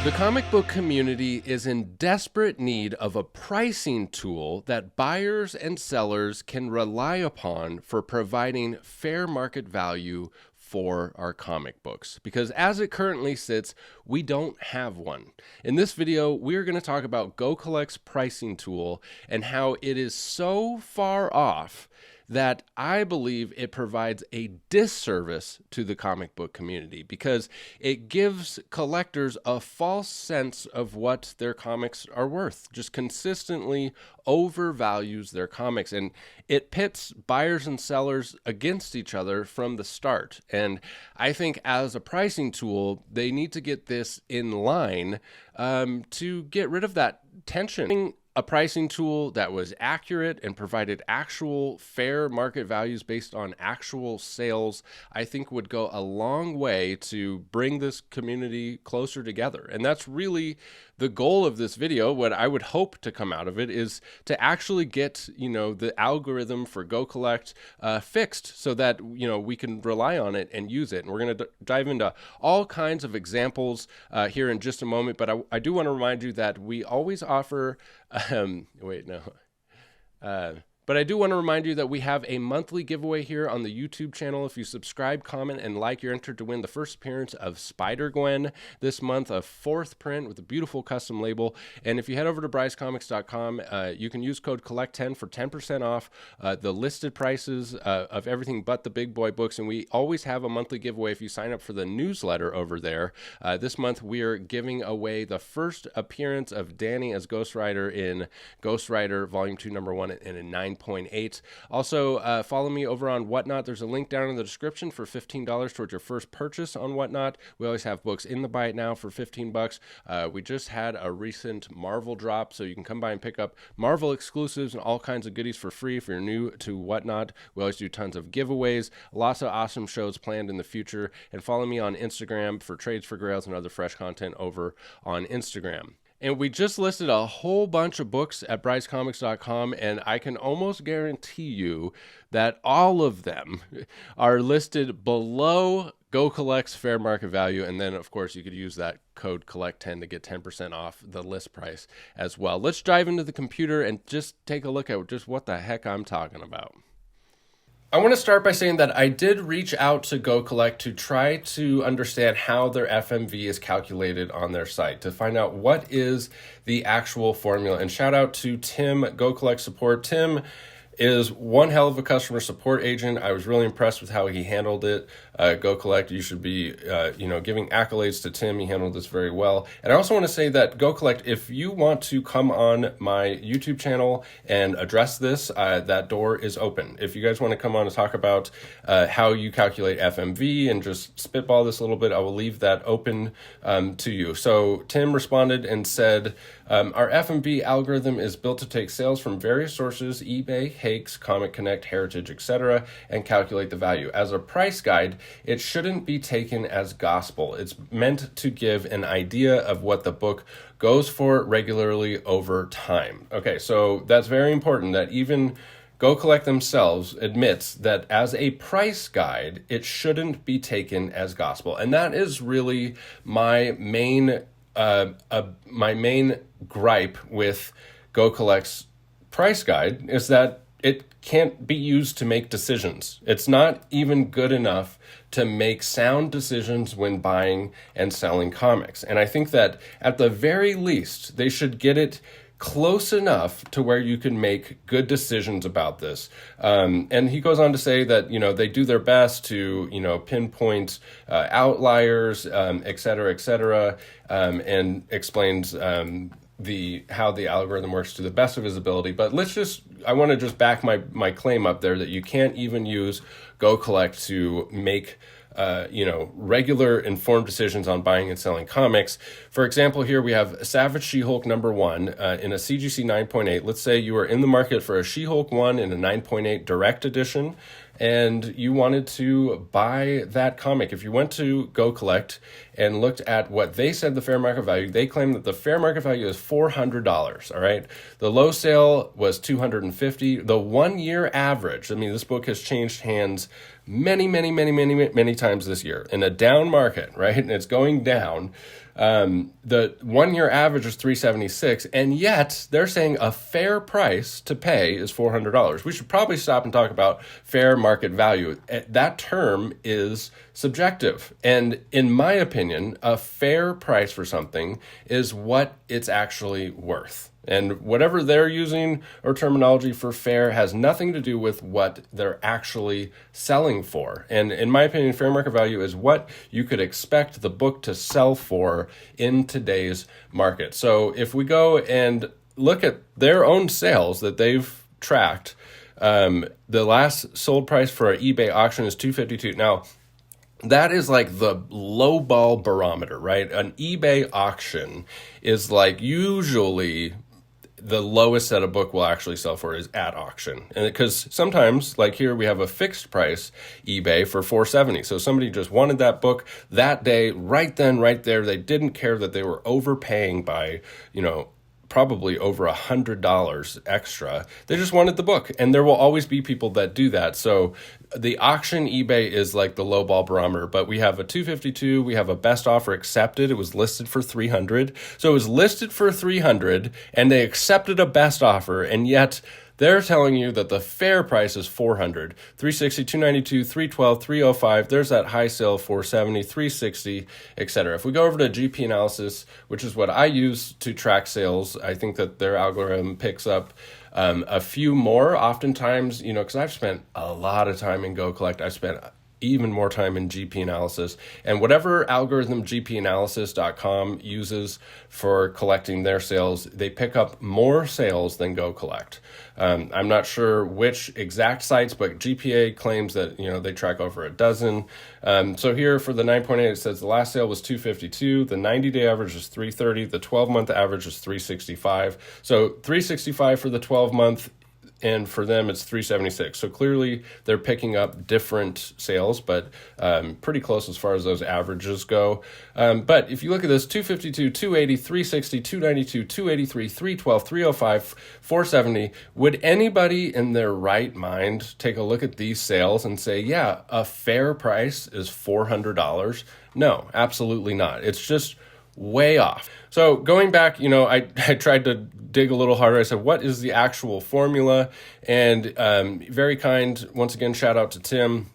The comic book community is in desperate need of a pricing tool that buyers and sellers can rely upon for providing fair market value for our comic books. Because as it currently sits, we don't have one. In this video, we're going to talk about GoCollect's pricing tool and how it is so far off that I believe it provides a disservice to the comic book community because it gives collectors a false sense of what their comics are worth, just consistently overvalues their comics, and it pits buyers and sellers against each other from the start. And I think as a pricing tool, they need to get this in line to get rid of that tension. A pricing tool that was accurate and provided actual fair market values based on actual sales, I think would go a long way to bring this community closer together. And that's really the goal of this video. What I would hope to come out of it is to actually get, the algorithm for GoCollect fixed so that, we can rely on it and use it. And we're going to dive into all kinds of examples here in just a moment. But I do want to remind you that we always offer but I do want to remind you that we have a monthly giveaway here on the YouTube channel. If you subscribe, comment, and like, you're entered to win the first appearance of Spider-Gwen this month, a 4th print with a beautiful custom label. And if you head over to brycecomics.com, you can use code COLLECT10 for 10% off the listed prices of everything but the big boy books. And we always have a monthly giveaway if you sign up for the newsletter over there. This month, we are giving away the first appearance of Danny as Ghost Rider in Ghost Rider Volume 2, Number 1 in a 9.8. Also, follow me over on Whatnot. There's a link down in the description for $15 towards your first purchase on Whatnot. We always have books in the Buy It Now for $15. We just had a recent Marvel drop, so you can come by and pick up Marvel exclusives and all kinds of goodies for free if you're new to Whatnot. We always do tons of giveaways, lots of awesome shows planned in the future, and follow me on Instagram for trades for grails and other fresh content over on Instagram. And we just listed a whole bunch of books at brycecomics.com, and I can almost guarantee you that all of them are listed below GoCollect's fair market value. And then, of course, you could use that code COLLECT10 to get 10% off the list price as well. Let's dive into the computer and just take a look at just what the heck I'm talking about. I want to start by saying that I did reach out to GoCollect to try to understand how their FMV is calculated on their site, to find out what is the actual formula. And shout out to Tim, GoCollect support. Tim is one hell of a customer support agent. I was really impressed with how he handled it. GoCollect, you should be, giving accolades to Tim. He handled this very well. And I also want to say that GoCollect, if you want to come on my YouTube channel and address this, that door is open. If you guys want to come on and talk about how you calculate FMV and just spitball this a little bit, I will leave that open to you. So Tim responded and said, our FMV algorithm is built to take sales from various sources, eBay, Hakes, Comic Connect, Heritage, etc., and calculate the value. As a price guide, it shouldn't be taken as gospel. It's meant to give an idea of what the book goes for regularly over time. Okay, so that's very important that even GoCollect themselves admits that as a price guide, it shouldn't be taken as gospel. And that is really my main gripe with GoCollect's price guide is that it can't be used to make decisions. It's not even good enough to make sound decisions when buying and selling comics. And I think that at the very least, they should get it close enough to where you can make good decisions about this. And he goes on to say that, they do their best to, pinpoint outliers, et cetera, and explains how the algorithm works to the best of his ability. But I want to just back my claim up there that you can't even use GoCollect to make regular informed decisions on buying and selling comics. For example, here we have Savage She-Hulk number 1 in a CGC 9.8. Let's say you are in the market for a She-Hulk 1 in a 9.8 direct edition, and you wanted to buy that comic. If you went to GoCollect and looked at what they said the fair market value, they claim that the fair market value is $400, all right? The low sale was $250. The 1 year average, I mean, this book has changed hands many times this year in a down market, right? And it's going down. The 1 year average is $376, and yet they're saying a fair price to pay is $400. We should probably stop and talk about fair market value. That term is subjective. And in my opinion, a fair price for something is what it's actually worth. And whatever they're using or terminology for fair has nothing to do with what they're actually selling for. And in my opinion, fair market value is what you could expect the book to sell for in today's market. So if we go and look at their own sales that they've tracked, the last sold price for an eBay auction is $252. Now, that is like the low ball barometer, right? An eBay auction is like usually the lowest that a book will actually sell for is at auction. And because sometimes, like here, we have a fixed price eBay for $470. So somebody just wanted that book that day, right then, right there. They didn't care that they were overpaying by, probably over $100 extra. They just wanted the book. And there will always be people that do that. So the auction eBay is like the low ball barometer, but we have a 252, we have a best offer accepted. It was listed for 300. So it was listed for 300 and they accepted a best offer, and yet they're telling you that the fair price is 400, 360, 292, 312, 305. There's that high sale, 470, 360, etc. If we go over to GP analysis, which is what I use to track sales, I think that their algorithm picks up a few more. Oftentimes, because I've spent a lot of time in GoCollect. I've spent even more time in GP analysis, and whatever algorithm gpanalysis.com uses for collecting their sales, they pick up more sales than GoCollect. I'm not sure which exact sites, but GPA claims that, they track over a dozen. So here for the 9.8, it says the last sale was 252. The 90-day average is 330. The 12-month average is 365. So 365 for the 12-month, and for them it's 376. So clearly they're picking up different sales, but pretty close as far as those averages go. But if you look at this, 252, 280, 360, 292, 283, 312, 305, 470, would anybody in their right mind take a look at these sales and say, yeah, a fair price is $400? No, absolutely not. It's just way off. So going back, I tried to dig a little harder. I said, what is the actual formula? And very kind, once again, shout out to Tim.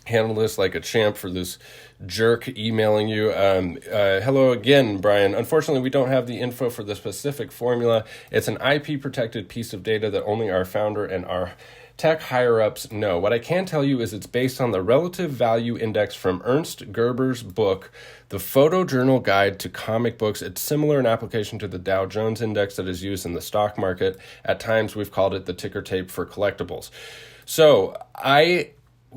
Handled this like a champ for this jerk emailing you. Hello again, Brian. Unfortunately, we don't have the info for the specific formula. It's an IP protected piece of data that only our founder and our tech higher-ups know. What I can tell you is it's based on the relative value index from Ernst Gerber's book, The Photojournal Guide to Comic Books. It's similar in application to the Dow Jones Index that is used in the stock market. At times, we've called it the ticker tape for collectibles. So I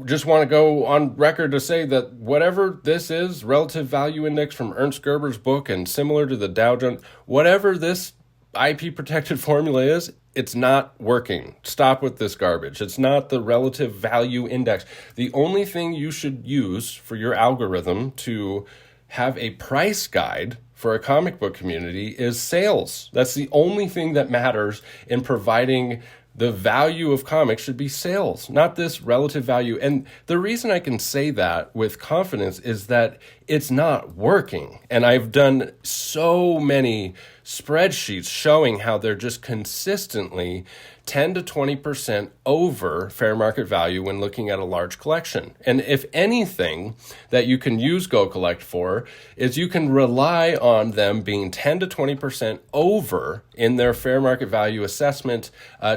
just want to go on record to say that whatever this is, relative value index from Ernst Gerber's book and similar to the Dow Jones, whatever this IP protected formula is, it's not working. Stop with this garbage. It's not the relative value index. The only thing you should use for your algorithm to have a price guide for a comic book community is sales. That's the only thing that matters in providing the value of comics should be sales, not this relative value. And the reason I can say that with confidence is that it's not working. And I've done so many spreadsheets showing how they're just consistently 10 to 20% over fair market value when looking at a large collection. And if anything that you can use GoCollect for is you can rely on them being 10 to 20% over in their fair market value assessment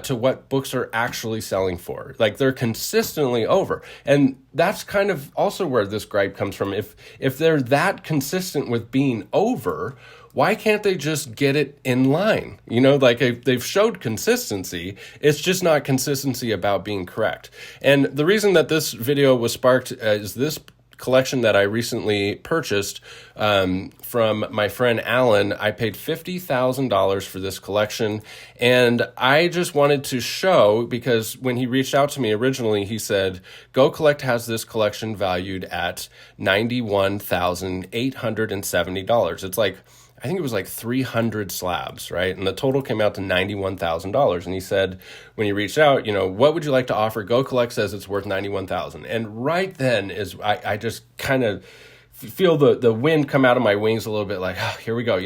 to what books are actually selling for. Like they're consistently over. And that's kind of also where this gripe comes from. If they're that consistent with being over, why can't they just get it in line? Like they've showed consistency. It's just not consistency about being correct. And the reason that this video was sparked is this collection that I recently purchased from my friend Alan. I paid $50,000 for this collection, and I just wanted to show, because when he reached out to me originally, he said, GoCollect has this collection valued at $91,870. It's like, I think it was like 300 slabs, right? And the total came out to $91,000. And he said, when he reached out, what would you like to offer? GoCollect says it's worth $91,000. And right then I just kind of feel the wind come out of my wings a little bit, like, here we go.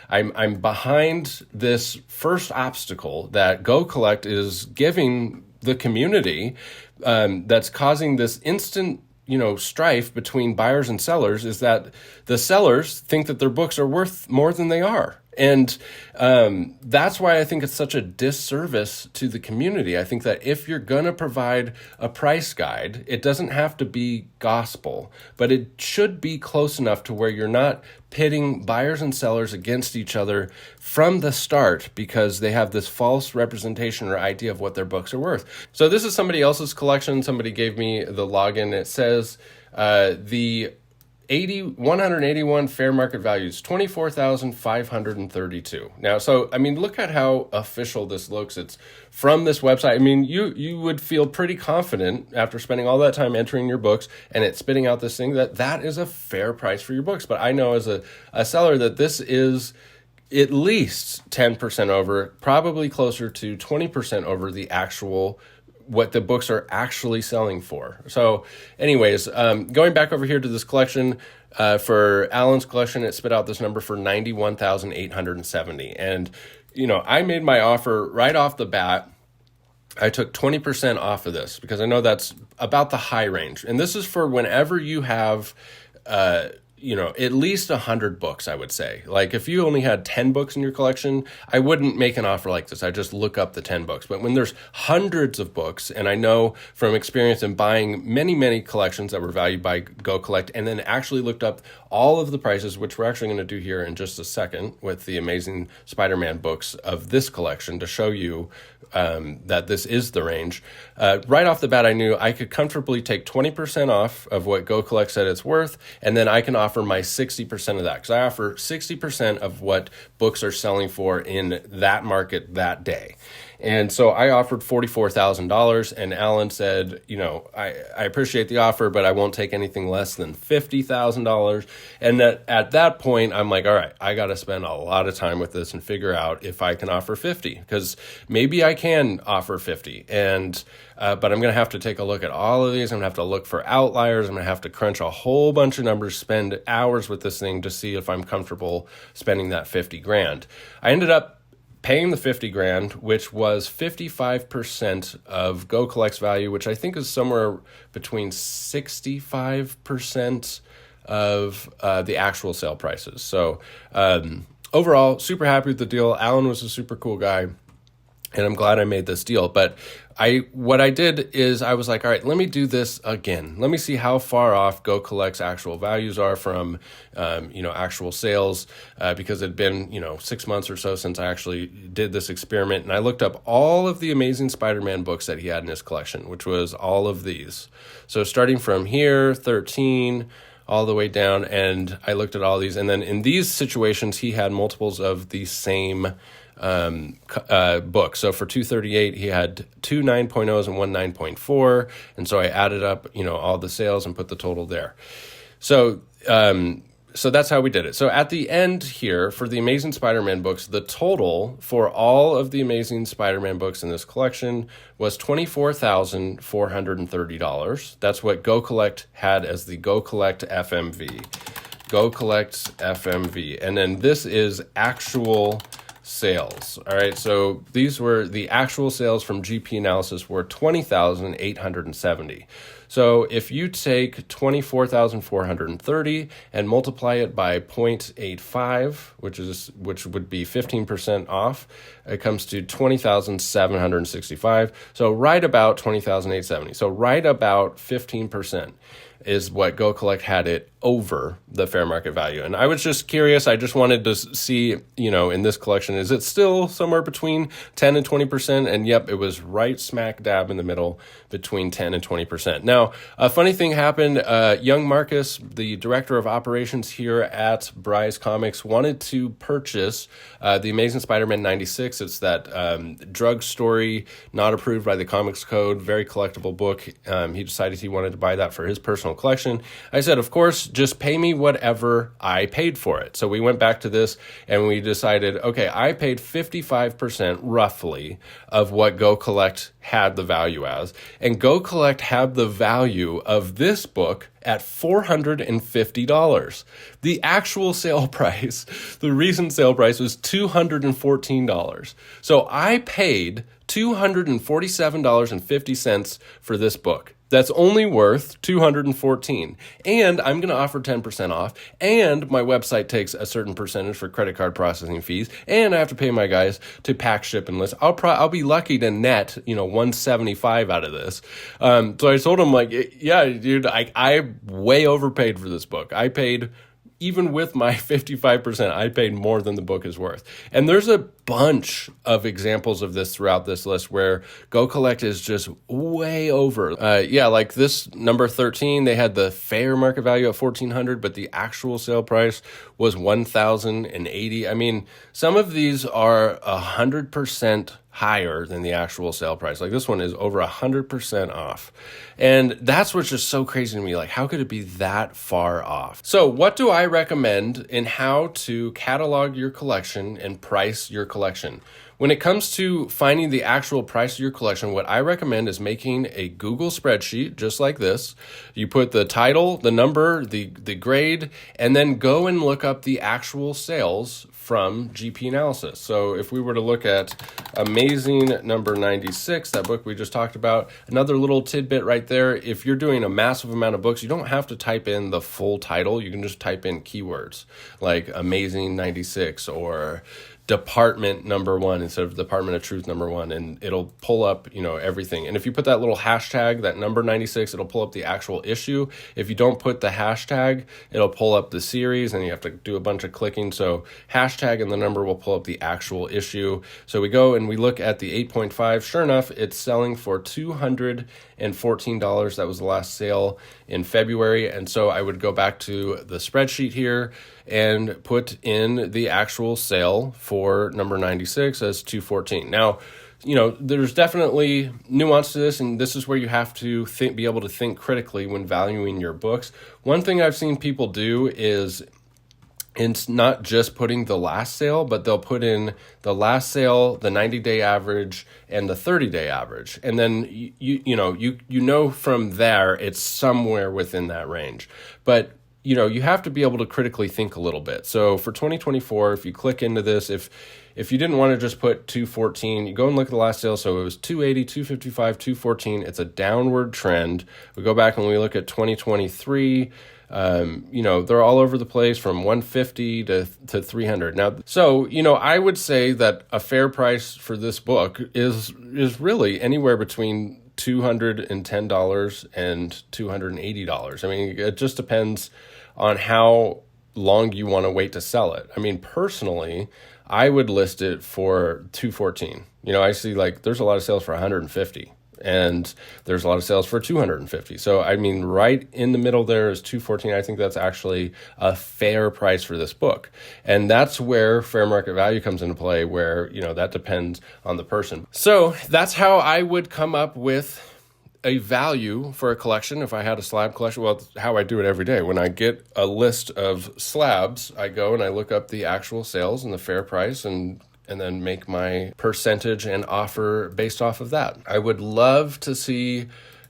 I'm behind this first obstacle that GoCollect is giving the community, that's causing this instant strife between buyers and sellers, is that the sellers think that their books are worth more than they are. And that's why I think it's such a disservice to the community. I think that if you're going to provide a price guide, it doesn't have to be gospel, but it should be close enough to where you're not pitting buyers and sellers against each other from the start because they have this false representation or idea of what their books are worth. So this is somebody else's collection. Somebody gave me the login. It says the 181 fair market values, 24,532. Now, so, look at how official this looks. It's from this website. You would feel pretty confident after spending all that time entering your books and it spitting out this thing that is a fair price for your books. But I know as a seller that this is at least 10% over, probably closer to 20% over the actual what the books are actually selling for. So anyways, going back over here to this collection, for Alan's collection, it spit out this number for $91,870. And, I made my offer right off the bat. I took 20% off of this because I know that's about the high range. And this is for whenever you have, at least 100 books, I would say. Like if you only had 10 books in your collection, I wouldn't make an offer like this. I just look up the 10 books. But when there's hundreds of books, and I know from experience in buying many, many collections that were valued by GoCollect, and then actually looked up all of the prices, which we're actually going to do here in just a second with the Amazing Spider-Man books of this collection to show you that this is the range. Right off the bat, I knew I could comfortably take 20% off of what GoCollect said it's worth, and then I can offer my 60% of that, because I offer 60% of what books are selling for in that market that day. And so I offered $44,000, and Alan said, I appreciate the offer, but I won't take anything less than $50,000. And at that point, I'm like, all right, I got to spend a lot of time with this and figure out if I can offer 50, because maybe I can offer 50. And but I'm going to have to take a look at all of these. I'm going to have to look for outliers. I'm going to have to crunch a whole bunch of numbers, spend hours with this thing to see if I'm comfortable spending that $50,000. I ended up paying the $50,000, which was 55% of GoCollect's value, which I think is somewhere between 65% of the actual sale prices. So overall, super happy with the deal. Alan was a super cool guy, and I'm glad I made this deal. But what I did is I was like, all right, let me do this again. Let me see how far off GoCollect's actual values are from, actual sales, because it'd been, 6 months or so since I actually did this experiment. And I looked up all of the Amazing Spider-Man books that he had in his collection, which was all of these. So starting from here, 13, all the way down, and I looked at all these. And then in these situations, he had multiples of the same book. So for 238, he had two 9.0s and one 9.4. And so I added up, all the sales and put the total there. So that's how we did it. So at the end here for the Amazing Spider-Man books, the total for all of the Amazing Spider-Man books in this collection was $24,430. That's what GoCollect had as the GoCollect FMV. GoCollect FMV. And then this is actual sales. All right, so these were the actual sales from GP analysis were 20,870. So if you take 24,430 and multiply it by 0.85, which would be 15% off, it comes to 20,765. So right about 20,870. So right about 15% is what GoCollect had it over the fair market value. And I was just curious. I just wanted to see, in this collection, is it still somewhere between 10 and 20%? And yep, it was right smack dab in the middle between 10 and 20%. Now, Now, a funny thing happened. Young Marcus, the director of operations here at Bry's Comics, wanted to purchase The Amazing Spider-Man 96. It's that drug story, not approved by the Comics Code, very collectible book. He decided he wanted to buy that for his personal collection. I said, of course, just pay me whatever I paid for it. So we went back to this and we decided, okay, I paid 55% roughly of what GoCollect had the value as. And GoCollect had the value of this book at $450. The actual sale price, the recent sale price, was $214. So I paid $247.50 for this book. That's only worth $214. And I'm going to offer 10% off. And my website takes a certain percentage for credit card processing fees. And I have to pay my guys to pack, ship, and list. I'll be lucky to net, $175 out of this. So I told him, like, yeah, dude, I way overpaid for this book. I paid, even with my 55%, I paid more than the book is worth. And there's a bunch of examples of this throughout this list where GoCollect is just way over. Like this number 13, they had the fair market value at $1,400, but the actual sale price was $1,080. I mean, some of these are 100% higher than the actual sale price. Like this one is over 100% off. And that's what's just so crazy to me. Like, how could it be that far off? So what do I recommend in how to catalog your collection and price your collection? When it comes to finding the actual price of your collection, what I recommend is making a Google spreadsheet just like this. You put the title, the number, the grade, and then go and look up the actual sales from GP Analysis. So if we were to look at Amazing number 96, that book we just talked about, another little tidbit right there, if you're doing a massive amount of books, you don't have to type in the full title. You can just type in keywords like Amazing 96 or Department number 1 instead of Department of Truth number 1, and it'll pull up, everything. And if you put that little hashtag, that number 96, it'll pull up the actual issue. If you don't put the hashtag, it'll pull up the series, and you have to do a bunch of clicking. So hashtag and the number will pull up the actual issue. So we go and we look at the 8.5. Sure enough, it's selling for $214. That was the last sale in February. And so I would go back to the spreadsheet here and put in the actual sale for number 96 as $214. Now, there's definitely nuance to this, and this is where you have to be able to think critically when valuing your books. One thing I've seen people do is it's not just putting the last sale, but they'll put in the last sale, the 90-day average, and the 30-day average. And then, you from there, it's somewhere within that range. But you have to be able to critically think a little bit. So for 2024, if you click into this, if you didn't want to just put 214, you go and look at the last sale. So it was 280, 255, 214. It's a downward trend. We go back and we look at 2023. They're all over the place from 150 to 300. Now, so, I would say that a fair price for this book is really anywhere between $210 and $280. I mean, it just depends on how long you want to wait to sell it. I mean, personally, I would list it for $214. I see there's a lot of sales for $150. And there's a lot of sales for $250. So, I mean, right in the middle there is $214. I think that's actually a fair price for this book. And that's where fair market value comes into play, where, that depends on the person. So that's how I would come up with a value for a collection if I had a slab collection. Well, it's how I do it every day. When I get a list of slabs, I go and I look up the actual sales and the fair price and then make my percentage and offer based off of that. I would love to see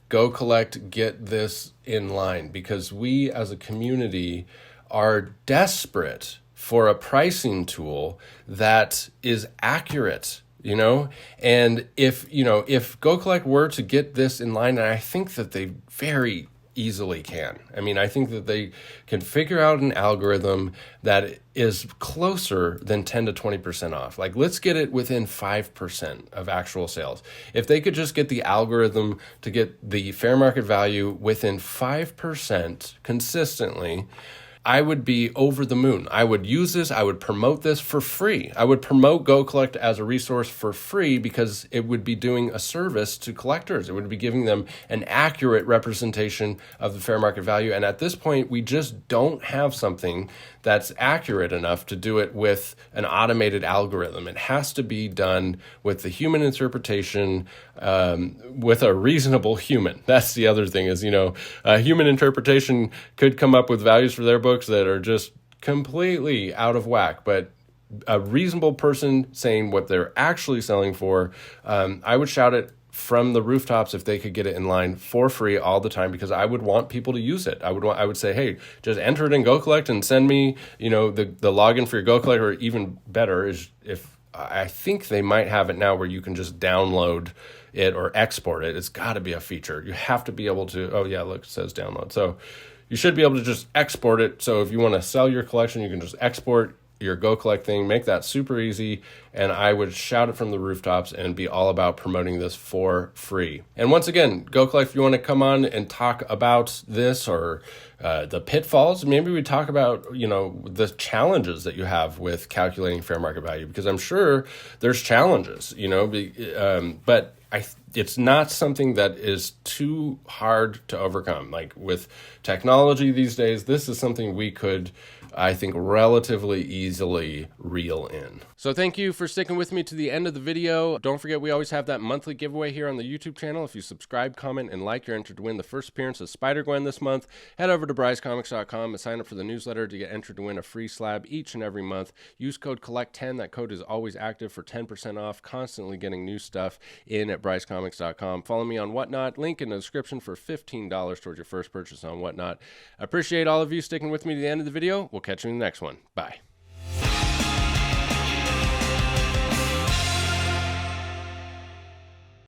GoCollect get this in line, because we as a community are desperate for a pricing tool that is accurate. And if GoCollect were to get this in line, and I think that they very easily can. I mean, I think that they can figure out an algorithm that is closer than 10 to 20% off. Let's get it within 5% of actual sales. If they could just get the algorithm to get the fair market value within 5% consistently, I would be over the moon. I would use this. I would promote this for free. I would promote GoCollect as a resource for free because it would be doing a service to collectors. It would be giving them an accurate representation of the fair market value. And at this point, we just don't have something that's accurate enough to do it with an automated algorithm. It has to be done with the human interpretation, with a reasonable human. That's the other thing is, human interpretation could come up with values for their books that are just completely out of whack, but a reasonable person saying what they're actually selling for, I would shout it from the rooftops if they could get it in line for free all the time, because I would want people to use it. I would say, hey, just enter it in GoCollect and send me, the login for your GoCollect, or even better is if I think they might have it now where you can just download it or export it. It's got to be a feature. You have to be able to, oh yeah, look, it says download. So you should be able to just export it. So if you want to sell your collection, you can just export your GoCollect thing, make that super easy, and I would shout it from the rooftops and be all about promoting this for free. And once again, GoCollect, if you want to come on and talk about this or the pitfalls, maybe we talk about, the challenges that you have with calculating fair market value, because I'm sure there's challenges, but it's not something that is too hard to overcome. Like with technology these days, this is something we could, I think, relatively easily reel in. So thank you for sticking with me to the end of the video. Don't forget, we always have that monthly giveaway here on the YouTube channel. If you subscribe, comment, and like, you're entered to win the first appearance of Spider-Gwen this month. Head over to brycecomics.com and sign up for the newsletter to get entered to win a free slab each and every month. Use code COLLECT10. That code is always active for 10% off. Constantly getting new stuff in at brycecomics.com. Follow me on Whatnot. Link in the description for $15 towards your first purchase on Whatnot. I appreciate all of you sticking with me to the end of the video. We'll catch you in the next one. Bye.